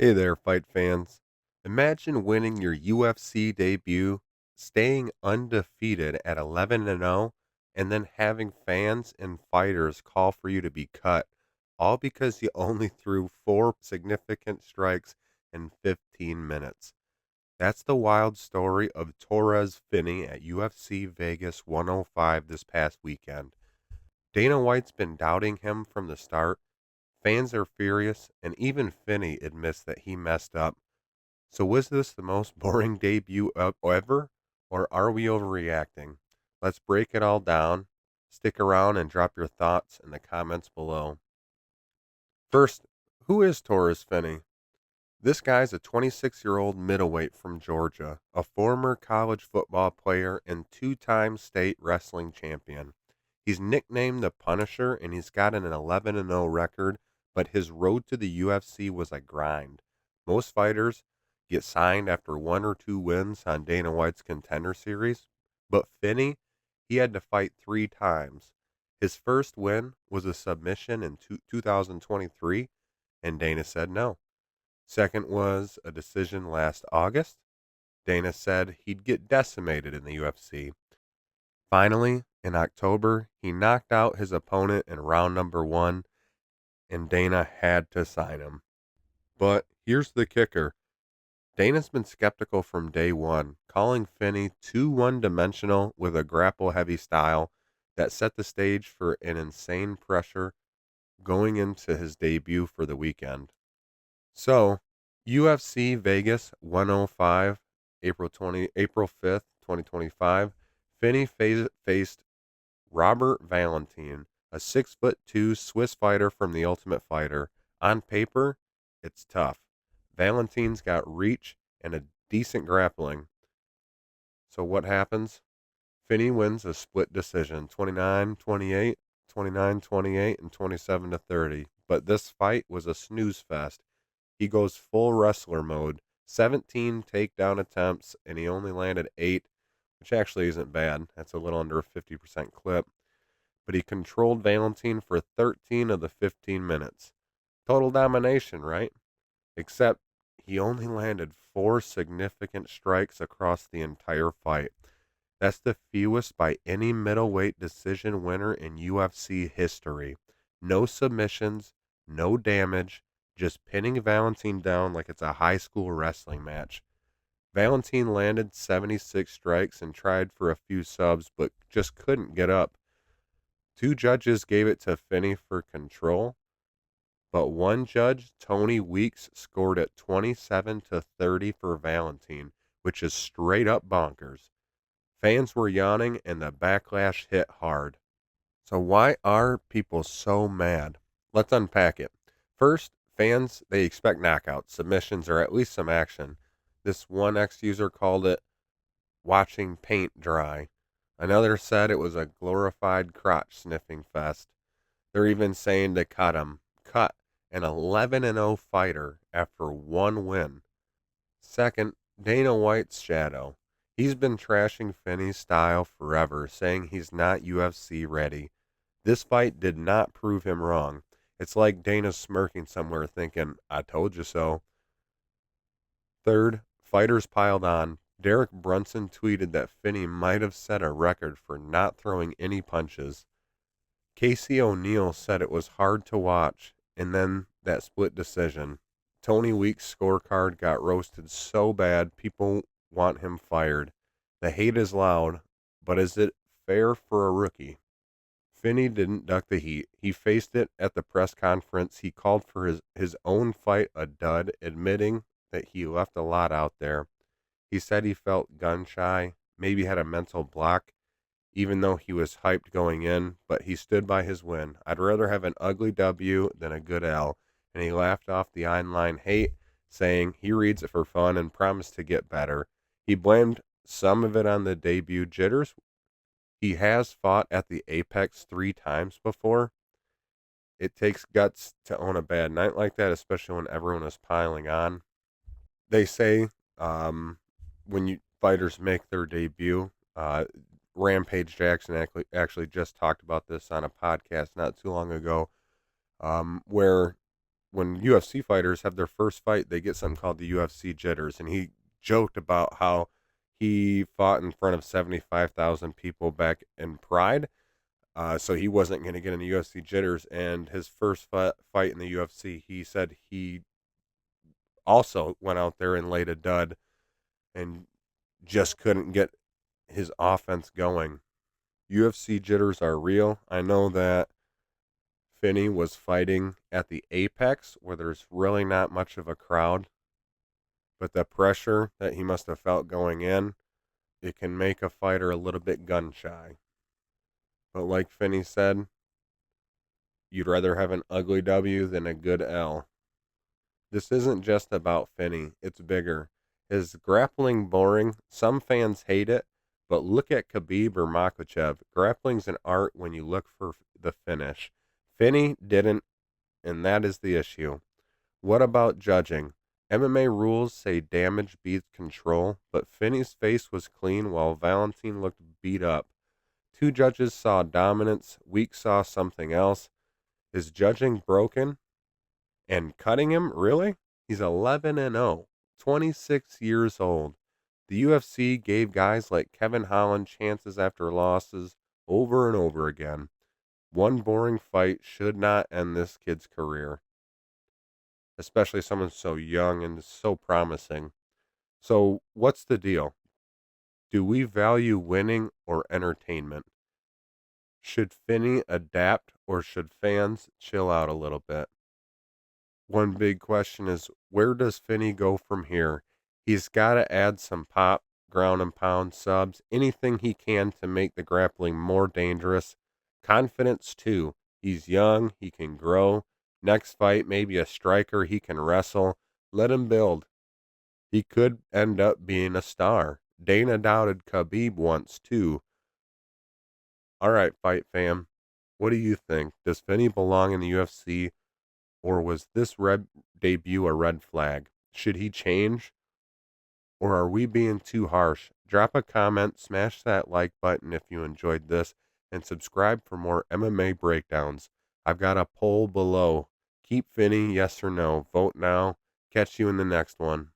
Hey there, fight fans. Imagine winning your UFC debut, staying undefeated at 11-0, and then having fans and fighters call for you to be cut, all because you only threw four significant strikes in 15 minutes. That's the wild story of Torrez Finney at UFC Vegas 105 this past weekend. Dana White's been doubting him from the start. Fans are furious, and even Finney admits that he messed up. So was this the most boring debut ever, or are we overreacting? Let's break it all down. Stick around and drop your thoughts in the comments below. First, who is Torres Finney? This guy's a 26-year-old middleweight from Georgia, a former college football player and two-time state wrestling champion. He's nicknamed the Punisher, and he's got an 11-0 record, but his road to the UFC was a grind. Most fighters get signed after one or two wins on Dana White's Contender Series, but Finney, he had to fight three times. His first win was a submission in 2023, and Dana said no. Second was a decision last August. Dana said he'd get decimated in the UFC. Finally, in October, he knocked out his opponent in round number one, and Dana had to sign him. But here's the kicker. Dana's been skeptical from day one, calling Finney too one-dimensional with a grapple-heavy style that set the stage for an insane pressure going into his debut for the weekend. So, UFC Vegas 105, April 5th, 2025, Finney faced Robert Valentine, a 6'2" Swiss fighter from The Ultimate Fighter. On paper, it's tough. Valentine's got reach and a decent grappling. So what happens? Finney wins a split decision, 29-28, 29-28, and 27-30. But this fight was a snooze fest. He goes full wrestler mode, 17 takedown attempts, and he only landed 8, which actually isn't bad. That's a little under a 50% clip. But he controlled Valentine for 13 of the 15 minutes. Total domination, right? Except he only landed 4 significant strikes across the entire fight. That's the fewest by any middleweight decision winner in UFC history. No submissions, no damage, just pinning Valentine down like it's a high school wrestling match. Valentine landed 76 strikes and tried for a few subs, but just couldn't get up. 2 judges gave it to Finney for control, but one judge, Tony Weeks, scored it 27-30 for Valentine, which is straight up bonkers. Fans were yawning and the backlash hit hard. So why are people so mad? Let's unpack it. First, fans, they expect knockouts, submissions, or at least some action. This one ex-user called it watching paint dry. Another said it was a glorified crotch sniffing fest. They're even saying to cut him. Cut an 11-0 fighter after one win. Second, Dana White's shadow. He's been trashing Finney's style forever, saying he's not UFC ready. This fight did not prove him wrong. It's like Dana smirking somewhere thinking, I told you so. Third, fighters piled on. Derek Brunson tweeted that Finney might have set a record for not throwing any punches. Casey O'Neill said it was hard to watch, and then that split decision. Tony Weeks' scorecard got roasted so bad people want him fired. The hate is loud, but is it fair for a rookie? Finney didn't duck the heat. He faced it at the press conference. He called for his own fight a dud, admitting that he left a lot out there. He said he felt gun shy, maybe had a mental block, even though he was hyped going in, but he stood by his win. I'd rather have an ugly W than a good L. And he laughed off the online hate, saying he reads it for fun and promised to get better. He blamed some of it on the debut jitters. He has fought at the Apex 3 times before. It takes guts to own a bad night like that, especially when everyone is piling on. They say when fighters make their debut, Rampage Jackson actually just talked about this on a podcast not too long ago, where when UFC fighters have their first fight, they get something called the UFC jitters, and he joked about how he fought in front of 75,000 people back in Pride, so he wasn't going to get any UFC jitters. And his first fight in the UFC, he said he also went out there and laid a dud and just couldn't get his offense going. UFC jitters are real. I know that Finney was fighting at the Apex where there's really not much of a crowd, but the pressure that he must have felt going in, it can make a fighter a little bit gun shy. But like Finney said, you'd rather have an ugly W than a good L. This isn't just about Finney, it's bigger. Is grappling boring? Some fans hate it, but look at Khabib or Makhachev. Grappling's an art when you look for the finish. Finney didn't, and that is the issue. What about judging? MMA rules say damage beats control, but Finney's face was clean while Valentine looked beat up. Two judges saw dominance, Week saw something else. Is judging broken? And cutting him? Really? He's 11-0, 26 years old. The UFC gave guys like Kevin Holland chances after losses over and over again. One boring fight should not end this kid's career, especially someone so young and so promising. So, what's the deal? Do we value winning or entertainment? Should Finney adapt or should fans chill out a little bit? One big question is, where does Finney go from here? He's got to add some pop, ground and pound subs, anything he can to make the grappling more dangerous. Confidence, too. He's young, he can grow. Next fight, maybe a striker, he can wrestle. Let him build. He could end up being a star. Dana doubted Khabib once, too. All right, Fight Fam. What do you think? Does Finney belong in the UFC? Or was this debut a red flag? Should he change? Or are we being too harsh? Drop a comment, smash that like button if you enjoyed this, and subscribe for more MMA breakdowns. I've got a poll below. Keep Finney, yes or no. Vote now. Catch you in the next one.